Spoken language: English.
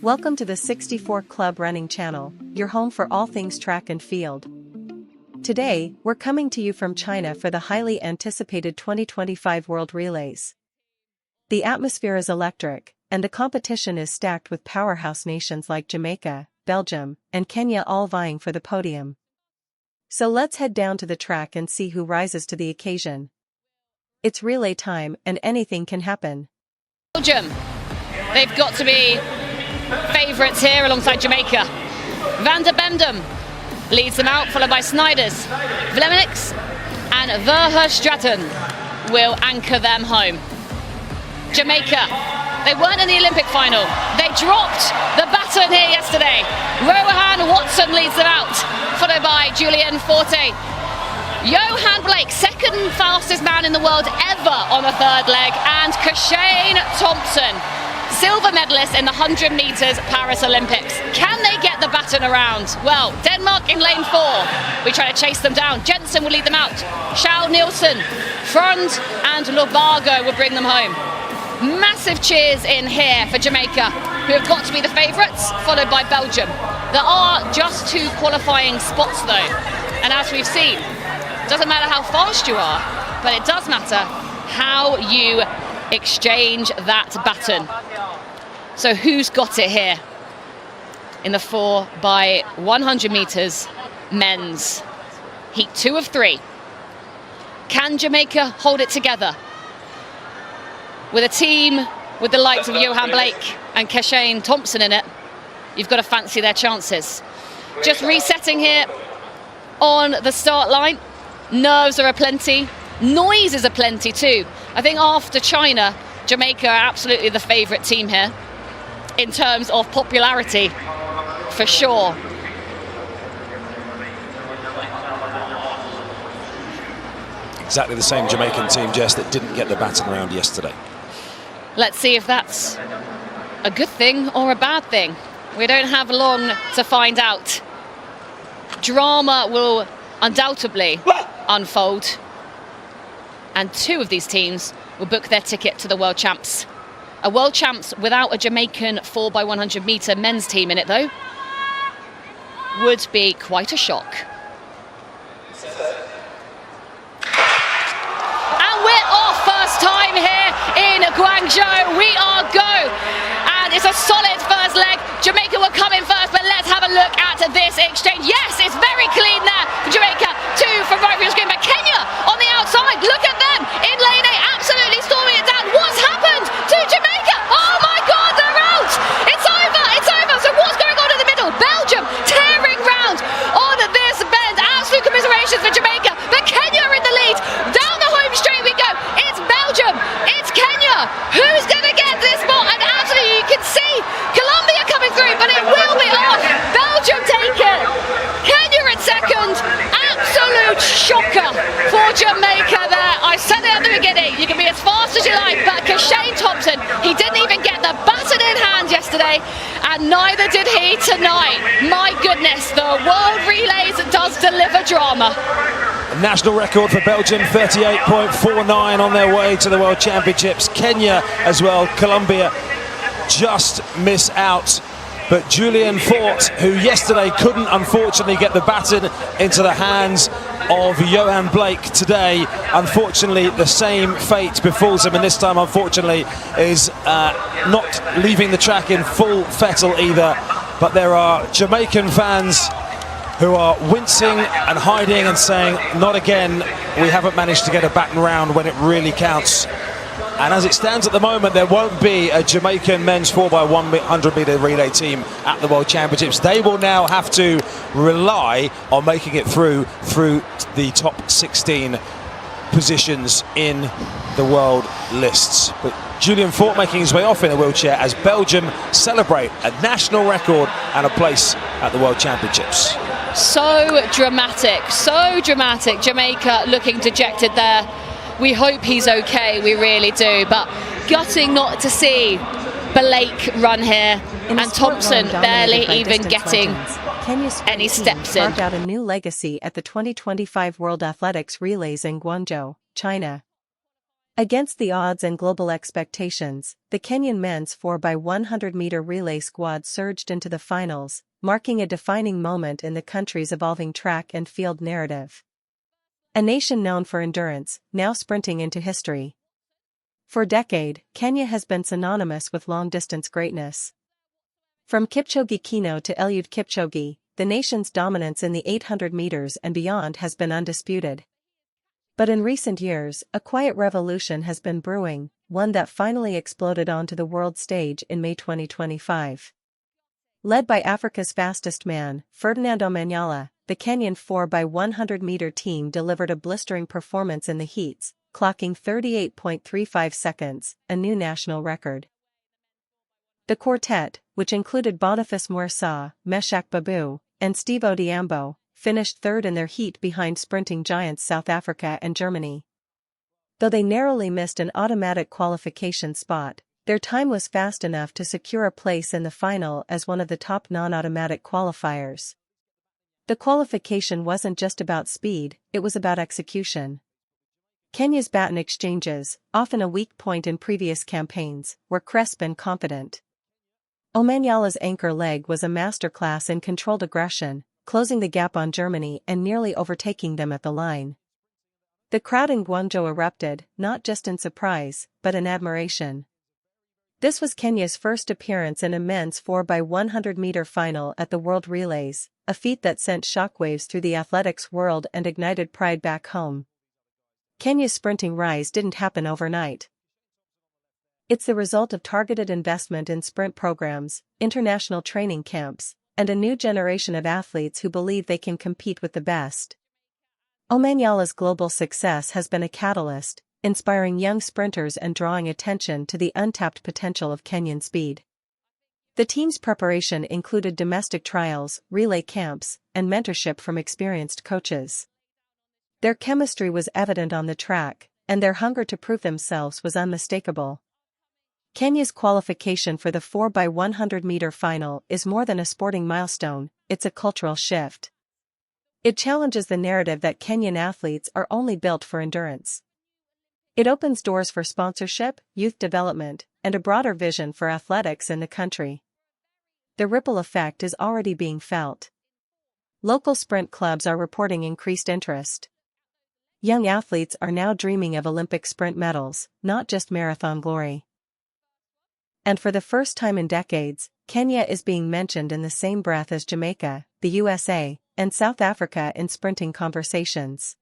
Welcome to the 64 Club Running Channel, your home for all things track and field. Today, we're coming to you from China for the highly anticipated 2025 World Relays. The atmosphere is electric, and the competition is stacked with powerhouse nations like Jamaica, Belgium, and Kenya all vying for the podium. So let's head down to the track and see who rises to the occasion. It's relay time, and anything can happen. Belgium, they've got to be favourites here alongside Jamaica. Van der Bendem leads them out, followed by Snyders. Vlemeniks and Verherstraten will anchor them home. Jamaica, they weren't in the Olympic final. They dropped the baton here yesterday. Rohan Watson leads them out, followed by Julian Forte. Johan Blake, second fastest man in the world ever on a third leg, and Kashane Thompson, silver medalist in the 100 metres Paris Olympics. Can they get the baton around? Well, Denmark in lane 4. We try to chase them down. Jensen will lead them out. Charles Nielsen, Front and Lobago will bring them home. Massive cheers in here for Jamaica, who have got to be the favourites, followed by Belgium. There are just 2 qualifying spots though, and as we've seen, it doesn't matter how fast you are, but it does matter how you exchange that baton. So who's got it here in the 4x100 metres men's heat 2 of 3? Can Jamaica hold it together? With a team with the likes of Johan Blake and Kashane Thompson in it, you've got to fancy their chances. Just resetting here on the start line. Nerves are aplenty. Noises are plenty too. I think after China, Jamaica are absolutely the favourite team here in terms of popularity, for sure. Exactly the same Jamaican team, Jess, that didn't get the baton round yesterday. Let's see if that's A good thing or a bad thing? We don't have long to find out. Drama will undoubtedly unfold, and 2 of these teams will book their ticket to the World Champs. A World Champs without a Jamaican 4x100 metre men's team in it though would be quite a shock. And we're off first time here in Guangzhou. We are go, and it's a solid first leg. Jamaica will come in first, but let's have a look at this exchange. Yes, it's very clean there for Jamaica. 2 from right field screen, but Kenya on the outside. Look at them in lane 8, absolutely storming it down. What's happened to Jamaica? Oh my God, they're out! It's over, it's over. So what's going on in the middle? Belgium tearing round on this bend. Absolute commiserations for Jamaica, but Kenya are in the lead. Down the home straight we go. It's Belgium, it's Kenya. Who's going to get this spot? And absolutely you can see Colombia coming through, but it will be off. Belgium take it. Kenya in second. Absolute shocker for Jamaica there. I said it at the beginning, you can be as fast as you like, but Kashane Thompson, he didn't even get the baton in hand yesterday, and neither did he tonight. My goodness, the World Relays does deliver drama. A national record for Belgium, 38.49 on their way to the World Championships. Kenya as well, Colombia just miss out. But Julian Forte, who yesterday couldn't unfortunately get the baton into the hands of Johan Blake, today unfortunately the same fate befalls him, and this time unfortunately is not leaving the track in full fettle either. But there are Jamaican fans who are wincing and hiding and saying, not again, we haven't managed to get a baton round when it really counts. And as it stands at the moment, there won't be a Jamaican men's 4x100 metre relay team at the World Championships. They will now have to rely on making it through the top 16 positions in the world lists. But Julian Forte making his way off in a wheelchair as Belgium celebrate a national record and a place at the World Championships. So dramatic, so dramatic. Jamaica looking dejected there. We hope he's okay, we really do, but gutting not to see Blake run here, and Thompson barely even getting any steps in. Carved out a new legacy at the 2025 World Athletics Relays in Guangzhou, China. Against the odds and global expectations, the Kenyan men's 4x100m relay squad surged into the finals, marking a defining moment in the country's evolving track and field narrative. A nation known for endurance, now sprinting into history. For a decade, Kenya has been synonymous with long-distance greatness. From Kipchoge Keino to Eliud Kipchoge, the nation's dominance in the 800 meters and beyond has been undisputed. But in recent years, a quiet revolution has been brewing, one that finally exploded onto the world stage in May 2025. Led by Africa's fastest man, Ferdinand Omanyala, the Kenyan 4x100m team delivered a blistering performance in the heats, clocking 38.35 seconds, a new national record. The quartet, which included Boniface Mursah, Meshak Babu, and Steve Odhiambo, finished third in their heat behind sprinting giants South Africa and Germany. Though they narrowly missed an automatic qualification spot, their time was fast enough to secure a place in the final as one of the top non-automatic qualifiers. The qualification wasn't just about speed, it was about execution. Kenya's baton exchanges, often a weak point in previous campaigns, were crisp and confident. Omanyala's anchor leg was a masterclass in controlled aggression, closing the gap on Germany and nearly overtaking them at the line. The crowd in Guangzhou erupted, not just in surprise, but in admiration. This was Kenya's first appearance in a men's 4x100m final at the World Relays, a feat that sent shockwaves through the athletics world and ignited pride back home. Kenya's sprinting rise didn't happen overnight. It's the result of targeted investment in sprint programs, international training camps, and a new generation of athletes who believe they can compete with the best. Omanyala's global success has been a catalyst, inspiring young sprinters and drawing attention to the untapped potential of Kenyan speed. The team's preparation included domestic trials, relay camps, and mentorship from experienced coaches. Their chemistry was evident on the track, and their hunger to prove themselves was unmistakable. Kenya's qualification for the 4x100m final is more than a sporting milestone, it's a cultural shift. It challenges the narrative that Kenyan athletes are only built for endurance. It opens doors for sponsorship, youth development, and a broader vision for athletics in the country. The ripple effect is already being felt. Local sprint clubs are reporting increased interest. Young athletes are now dreaming of Olympic sprint medals, not just marathon glory. And for the first time in decades, Kenya is being mentioned in the same breath as Jamaica, the USA, and South Africa in sprinting conversations.